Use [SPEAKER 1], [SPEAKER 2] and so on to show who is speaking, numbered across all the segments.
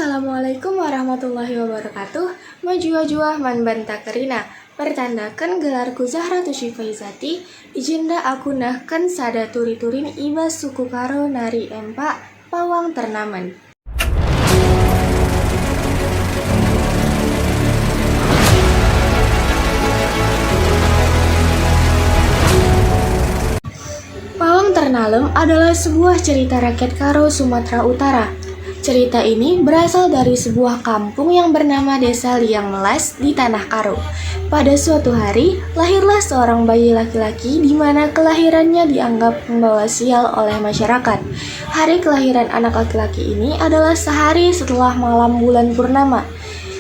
[SPEAKER 1] Assalamualaikum warahmatullahi wabarakatuh. Majua-jua man banta kerina. Pertandakan gelarku Zahratu Syifaizati. Ijinda aku nahkan sada turi-turin iba suku karo nari empa pawang ternaman. Pawang Ternalem adalah sebuah cerita rakyat Karo, Sumatera Utara. Cerita ini berasal dari sebuah kampung yang bernama Desa Liang Melas di Tanah Karo. Pada suatu hari, lahirlah seorang bayi laki-laki di mana kelahirannya dianggap membawa sial oleh masyarakat. Hari kelahiran anak laki-laki ini adalah sehari setelah malam bulan purnama.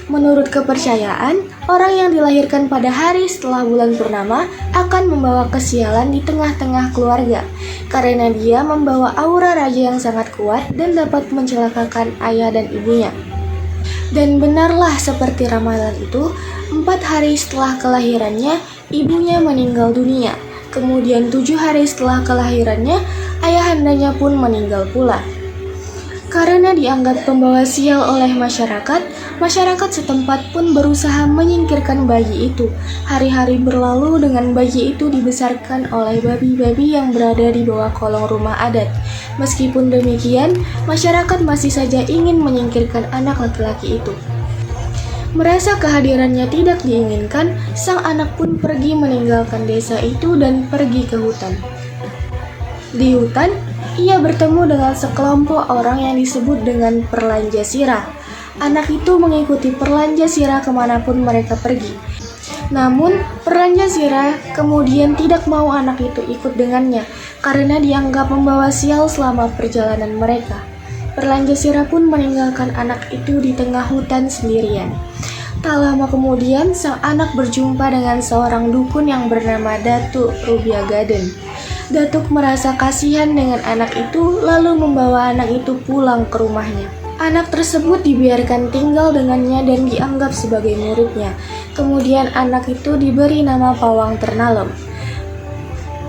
[SPEAKER 1] Menurut kepercayaan, orang yang dilahirkan pada hari setelah bulan purnama akan membawa kesialan di tengah-tengah keluarga, karena dia membawa aura raja yang sangat kuat dan dapat mencelakakan ayah dan ibunya. Dan benarlah seperti ramalan itu, 4 hari setelah kelahirannya, ibunya meninggal dunia. Kemudian 7 hari setelah kelahirannya, ayahandanya pun meninggal pula. Karena dianggap pembawa sial oleh masyarakat setempat pun berusaha menyingkirkan bayi itu. Hari-hari berlalu dengan bayi itu dibesarkan oleh babi-babi yang berada di bawah kolong rumah adat. Meskipun demikian, masyarakat masih saja ingin menyingkirkan anak laki-laki itu. Merasa kehadirannya tidak diinginkan, sang anak pun pergi meninggalkan desa itu dan pergi ke hutan. Di hutan, ia bertemu dengan sekelompok orang yang disebut dengan perlanja sirah. Anak itu mengikuti perlanja sirah kemanapun mereka pergi. Namun, perlanja sirah kemudian tidak mau anak itu ikut dengannya karena dianggap membawa sial selama perjalanan mereka. Perlanja sirah pun meninggalkan anak itu di tengah hutan sendirian. Tak lama kemudian, sang anak berjumpa dengan seorang dukun yang bernama Datuk Rubiagaden. Datuk merasa kasihan dengan anak itu, lalu membawa anak itu pulang ke rumahnya. Anak tersebut dibiarkan tinggal dengannya dan dianggap sebagai muridnya. Kemudian anak itu diberi nama Pawang Ternalem.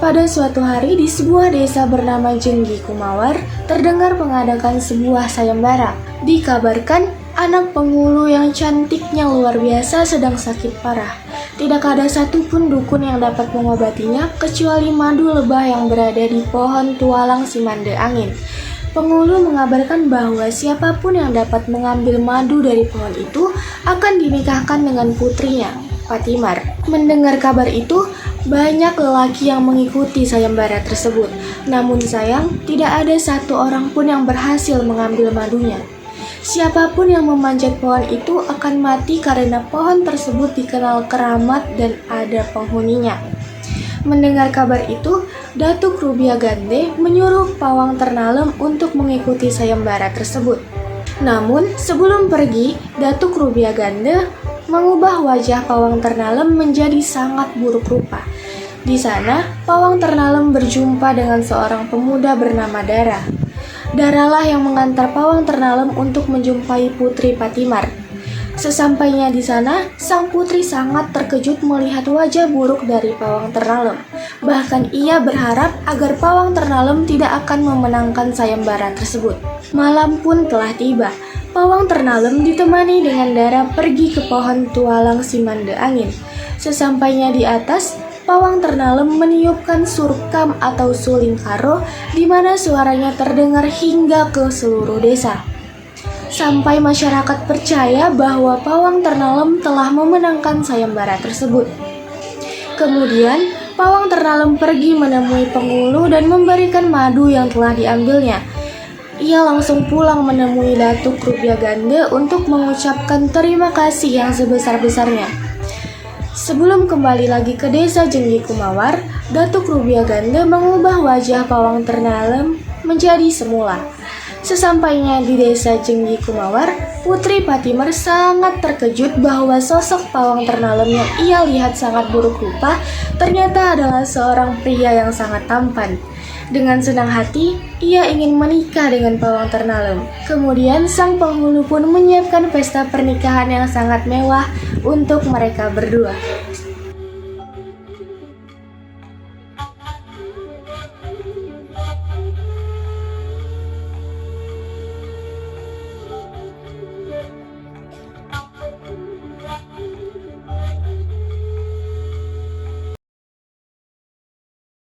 [SPEAKER 1] Pada suatu hari di sebuah desa bernama Jenggi Kumawar, terdengar mengadakan sebuah sayembara. Dikabarkan anak pengulu yang cantiknya luar biasa sedang sakit parah. Tidak ada satupun dukun yang dapat mengobatinya kecuali madu lebah yang berada di pohon tualang Simande Angin. Pengulu mengabarkan bahwa siapapun yang dapat mengambil madu dari pohon itu akan dinikahkan dengan putrinya, Patimar. Mendengar kabar itu, banyak lelaki yang mengikuti sayembara tersebut. Namun sayang, tidak ada satu orang pun yang berhasil mengambil madunya. Siapapun yang memanjat pohon itu akan mati karena pohon tersebut dikenal keramat dan ada penghuninya. Mendengar kabar itu, Datuk Rubiagande menyuruh Pawang Ternalem untuk mengikuti sayembara tersebut. Namun, sebelum pergi, Datuk Rubiagande mengubah wajah Pawang Ternalem menjadi sangat buruk rupa. Di sana, Pawang Ternalem berjumpa dengan seorang pemuda bernama Dara. Daralah yang mengantar Pawang Ternalem untuk menjumpai Putri Patimar. Sesampainya di sana, sang putri sangat terkejut melihat wajah buruk dari Pawang Ternalem. Bahkan ia berharap agar Pawang Ternalem tidak akan memenangkan sayembara tersebut. Malam pun telah tiba. Pawang Ternalem ditemani dengan Dara pergi ke pohon tualang Simande Angin. Sesampainya di atas, Pawang Ternalem meniupkan surkam atau suling karo di mana suaranya terdengar hingga ke seluruh desa. Sampai masyarakat percaya bahwa Pawang Ternalem telah memenangkan sayembara tersebut. Kemudian, Pawang Ternalem pergi menemui pengulu dan memberikan madu yang telah diambilnya. Ia langsung pulang menemui Datuk Rubiagande untuk mengucapkan terima kasih yang sebesar-besarnya. Sebelum kembali lagi ke desa Jenggi Kumawar, Datuk Rubiagande mengubah wajah Pawang Ternalem menjadi semula. Sesampainya di desa Jenggi Kumawar, Putri Patimar sangat terkejut bahwa sosok Pawang Ternalem yang ia lihat sangat buruk rupa ternyata adalah seorang pria yang sangat tampan. Dengan senang hati, ia ingin menikah dengan Pawang Ternalem. Kemudian sang penghulu pun menyiapkan pesta pernikahan yang sangat mewah untuk mereka berdua.